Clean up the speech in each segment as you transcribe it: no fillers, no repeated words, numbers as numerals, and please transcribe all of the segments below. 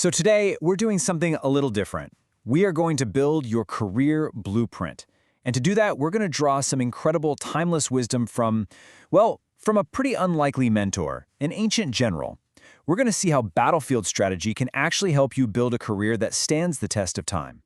So today, we're doing something a little different. We are going to build your career blueprint. And to do that, we're going to draw some incredible timeless wisdom from, well, from a pretty unlikely mentor, an ancient general. We're going to see how battlefield strategy can actually help you build a career that stands the test of time.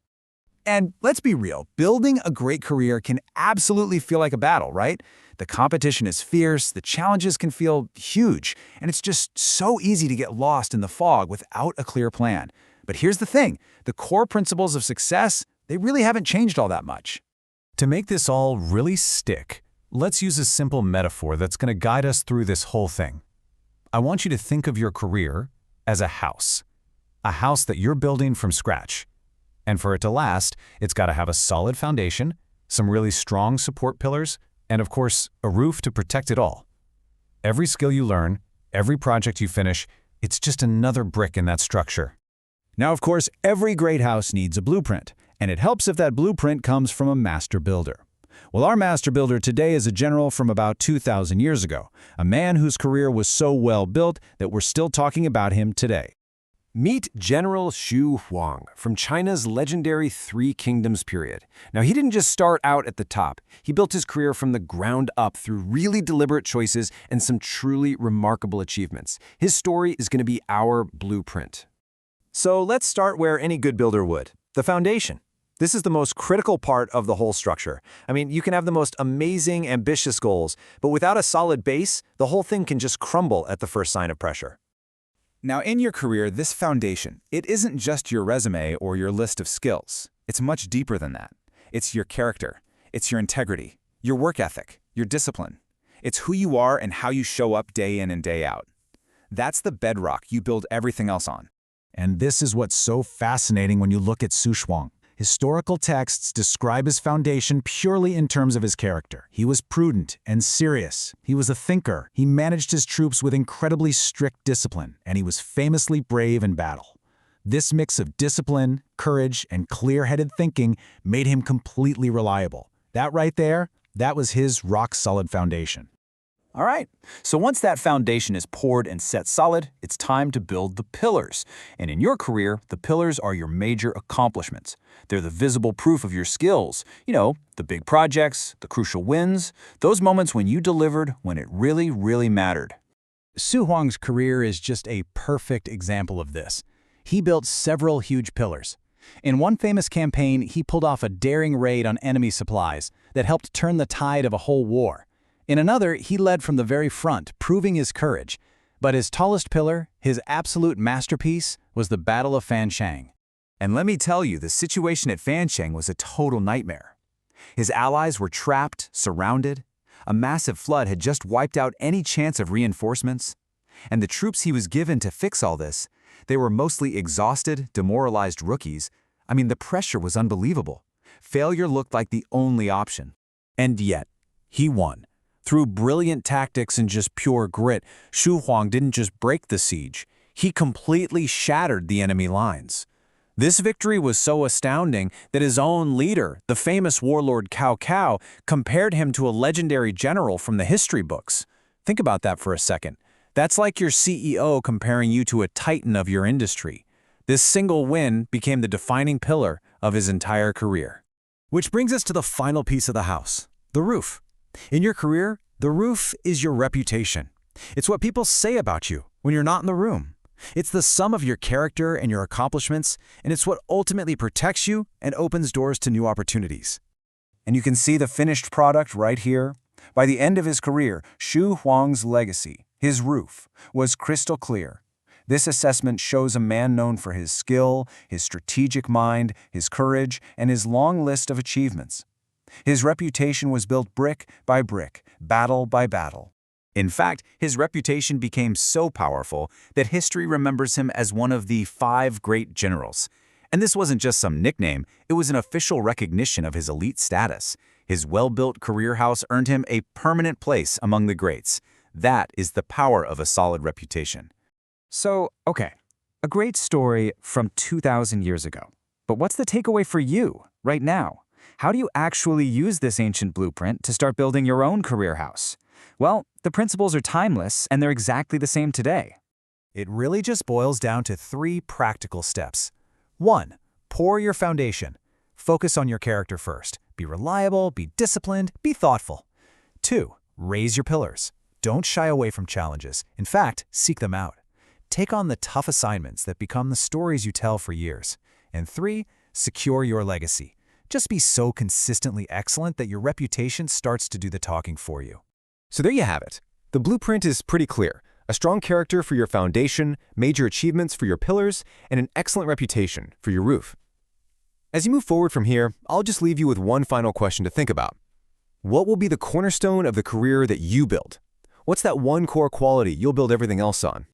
And let's be real, building a great career can absolutely feel like a battle, right? The competition is fierce, the challenges can feel huge, and it's just so easy to get lost in the fog without a clear plan. But here's the thing, the core principles of success, they really haven't changed all that much. To make this all really stick, let's use a simple metaphor that's going to guide us through this whole thing. I want you to think of your career as a house that you're building from scratch. And for it to last, it's got to have a solid foundation, some really strong support pillars, and of course, a roof to protect it all. Every skill you learn, every project you finish, it's just another brick in that structure. Now, of course, every great house needs a blueprint, and it helps if that blueprint comes from a master builder. Well, our master builder today is a general from about 2,000 years ago, a man whose career was so well built that we're still talking about him today. Meet General Xu Huang from China's legendary Three Kingdoms period. Now, he didn't just start out at the top. He built his career from the ground up through really deliberate choices and some truly remarkable achievements. His story is going to be our blueprint. So let's start where any good builder would, the foundation. This is the most critical part of the whole structure. I mean, you can have the most amazing, ambitious goals, but without a solid base, the whole thing can just crumble at the first sign of pressure. Now, in your career, this foundation, it isn't just your resume or your list of skills. It's much deeper than that. It's your character. It's your integrity, your work ethic, your discipline. It's who you are and how you show up day in and day out. That's the bedrock you build everything else on. And this is what's so fascinating when you look at Xu Huang. Historical texts describe his foundation purely in terms of his character. He was prudent and serious. He was a thinker. He managed his troops with incredibly strict discipline, and he was famously brave in battle. This mix of discipline, courage, and clear-headed thinking made him completely reliable. That right there, that was his rock-solid foundation. All right, so once that foundation is poured and set solid, it's time to build the pillars. And in your career, the pillars are your major accomplishments. They're the visible proof of your skills. You know, the big projects, the crucial wins, those moments when you delivered when it really, really mattered. Xu Huang's career is just a perfect example of this. He built several huge pillars. In one famous campaign, he pulled off a daring raid on enemy supplies that helped turn the tide of a whole war. In another, he led from the very front, proving his courage. But his tallest pillar, his absolute masterpiece, was the Battle of Fancheng. And let me tell you, the situation at Fancheng was a total nightmare. His allies were trapped, surrounded. A massive flood had just wiped out any chance of reinforcements. And the troops he was given to fix all this, they were mostly exhausted, demoralized rookies. I mean, the pressure was unbelievable. Failure looked like the only option. And yet, he won. Through brilliant tactics and just pure grit, Xu Huang didn't just break the siege. He completely shattered the enemy lines. This victory was so astounding that his own leader, the famous warlord Cao Cao, compared him to a legendary general from the history books. Think about that for a second. That's like your CEO comparing you to a titan of your industry. This single win became the defining pillar of his entire career. Which brings us to the final piece of the house, the roof. In your career, the roof is your reputation. It's what people say about you when you're not in the room. It's the sum of your character and your accomplishments, and it's what ultimately protects you and opens doors to new opportunities. And you can see the finished product right here. By the end of his career, Xu Huang's legacy, his roof, was crystal clear. This assessment shows a man known for his skill, his strategic mind, his courage, and his long list of achievements. His reputation was built brick by brick, battle by battle. In fact, his reputation became so powerful that history remembers him as one of the 5 great generals. And this wasn't just some nickname, it was an official recognition of his elite status. His well-built career house earned him a permanent place among the greats. That is the power of a solid reputation. So, okay, a great story from 2,000 years ago. But what's the takeaway for you, right now? How do you actually use this ancient blueprint to start building your own career house? Well, the principles are timeless, and they're exactly the same today. It really just boils down to 3 practical steps. 1. Pour your foundation. Focus on your character first. Be reliable, be disciplined, be thoughtful. 2. Raise your pillars. Don't shy away from challenges. In fact, seek them out. Take on the tough assignments that become the stories you tell for years. And 3. Secure your legacy. Just be so consistently excellent that your reputation starts to do the talking for you. So there you have it. The blueprint is pretty clear. A strong character for your foundation, major achievements for your pillars, and an excellent reputation for your roof. As you move forward from here, I'll just leave you with one final question to think about. What will be the cornerstone of the career that you build? What's that one core quality you'll build everything else on?